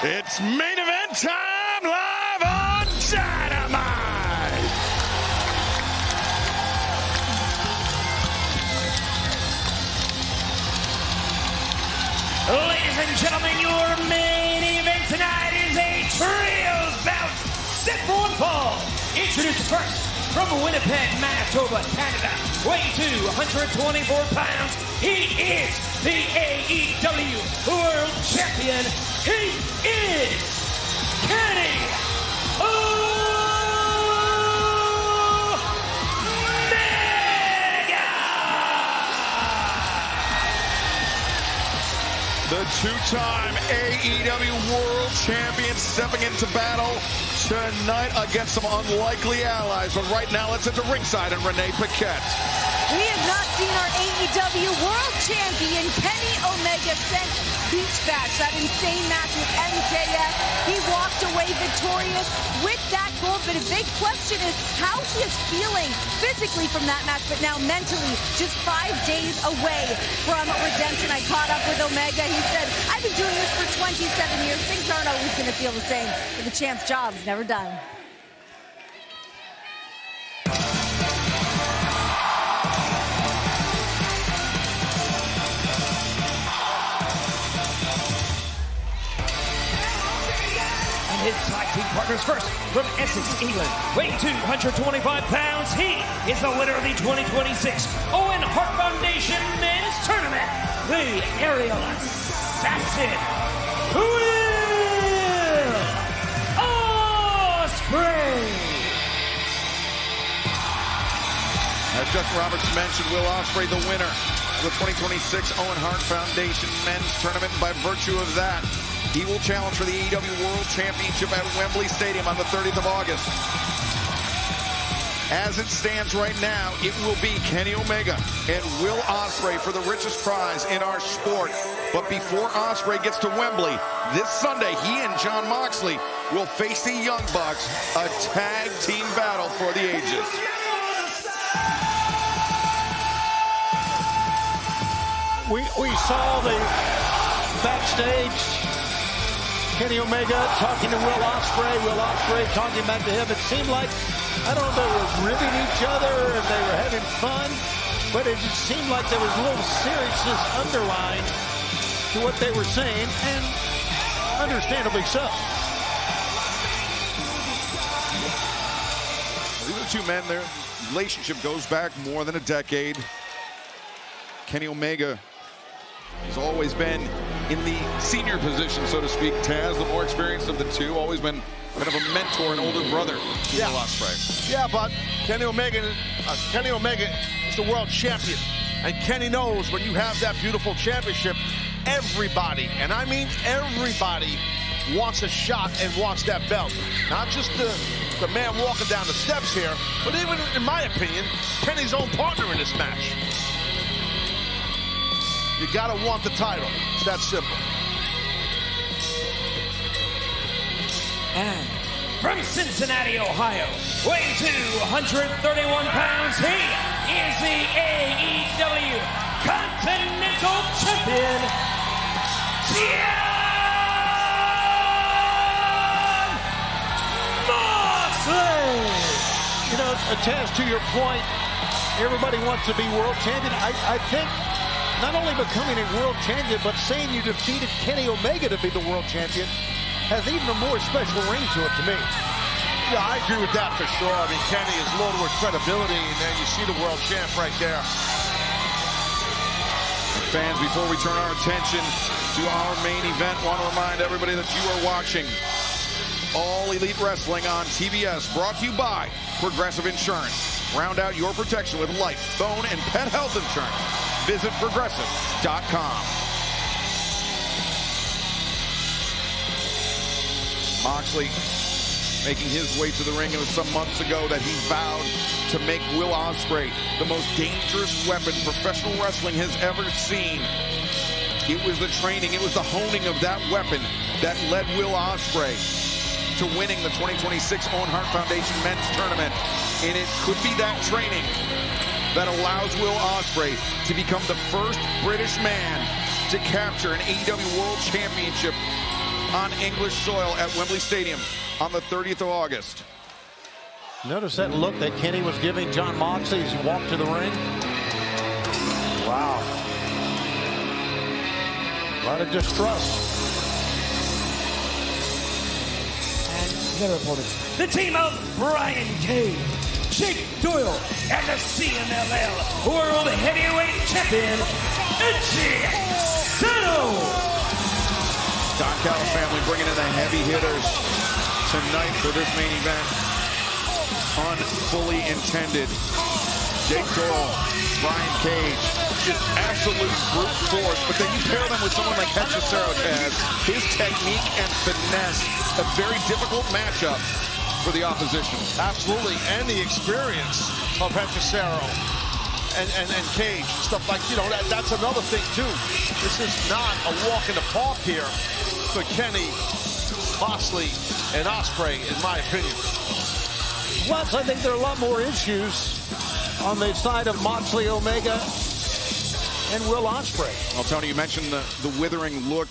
It's main event time live on Dynamite. Ladies and gentlemen, your main event tonight is a trios bout set for one fall. Introduced first from Winnipeg, Manitoba, Canada, weighing 224 pounds. He is the AEW World Champion. He is Kenny Omega! The two-time AEW World Champion stepping into battle tonight against some unlikely allies. But right now, let's enter ringside and Renee Paquette. We have not seen our AEW World Champion Kenny Omega since Beach Bash, that insane match with MJF. He walked away victorious with that gold, but a big question is how he is feeling physically from that match, but now mentally, just 5 days away from redemption. I caught up with Omega. He said, I've been doing this for 27 years. Things aren't always going to feel the same, but the champ's job is never done. His tag team partners first from Essex, England, weighing 225 pounds. He is the winner of the 2026 Owen Hart Foundation Men's Tournament, the Aerial Assassin, Will Ospreay. As Justin Roberts mentioned, Will Ospreay the winner of the 2026 Owen Hart Foundation Men's Tournament. By virtue of that, he will challenge for the AEW World Championship at Wembley Stadium on the 30th of August. As it stands right now, it will be Kenny Omega and Will Ospreay for the richest prize in our sport. But before Ospreay gets to Wembley, this Sunday, he and Jon Moxley will face the Young Bucks, a tag team battle for the ages. We saw the backstage Kenny Omega talking to Will Ospreay talking back to him. It seemed like, I don't know if they were ribbing each other or if they were having fun, but it just seemed like there was a little seriousness underlined to what they were saying, and understandably so. These are two men, their relationship goes back more than a decade. Kenny Omega has always been in the senior position, so to speak. Taz, the more experienced of the two, always been kind of a mentor and older brother to Will Ospreay. Yeah, but Kenny Omega is the world champion. And Kenny knows when you have that beautiful championship, everybody, and I mean everybody, wants a shot and wants that belt. Not just the man walking down the steps here, but even, in my opinion, Kenny's own partner in this match. You gotta want the title. It's that simple. And from Cincinnati, Ohio, weighing 231 pounds, he is the AEW Continental Champion, Jon Moxley. You know, Taz, to your point, everybody wants to be world champion. I think not only becoming a world champion, but saying you defeated Kenny Omega to be the world champion has even a more special ring to it to me. Yeah, I agree with that for sure. I mean, Kenny is loaded with credibility, and then you see the world champ right there. Fans, before we turn our attention to our main event, want to remind everybody that you are watching All Elite Wrestling on TBS, brought to you by Progressive Insurance. Round out your protection with life, phone, and pet health insurance. Visit Progressive.com. Moxley making his way to the ring. It was some months ago that he vowed to make Will Ospreay the most dangerous weapon professional wrestling has ever seen. It was the training, it was the honing of that weapon that led Will Ospreay to winning the 2026 Owen Hart Foundation Men's Tournament. And it could be that training that allows Will Ospreay to become the first British man to capture an AEW World Championship on English soil at Wembley Stadium on the 30th of August. Notice that look that Kenny was giving Jon Moxley as he walked to the ring. Wow. A lot of distrust. And their opponents, the team of Brian Cage, Jake Doyle, and the CMLL World Heavyweight Champion, Hechicero. Don Callis family bringing in the heavy hitters tonight for this main event. Unfully intended. Jake Doyle, Brian Cage, just absolute brute force. But then you pair them with someone like Hechicero, Taz. His technique and finesse, a very difficult matchup for the opposition. Absolutely, and the experience of Hechicero and Cage, stuff like, you know, that's another thing too. This is not a walk in the park here for Kenny, Moxley, and Ospreay, in my opinion. Plus, I think there are a lot more issues on the side of Moxley, Omega, and Will Ospreay. Well, Tony, you mentioned the withering look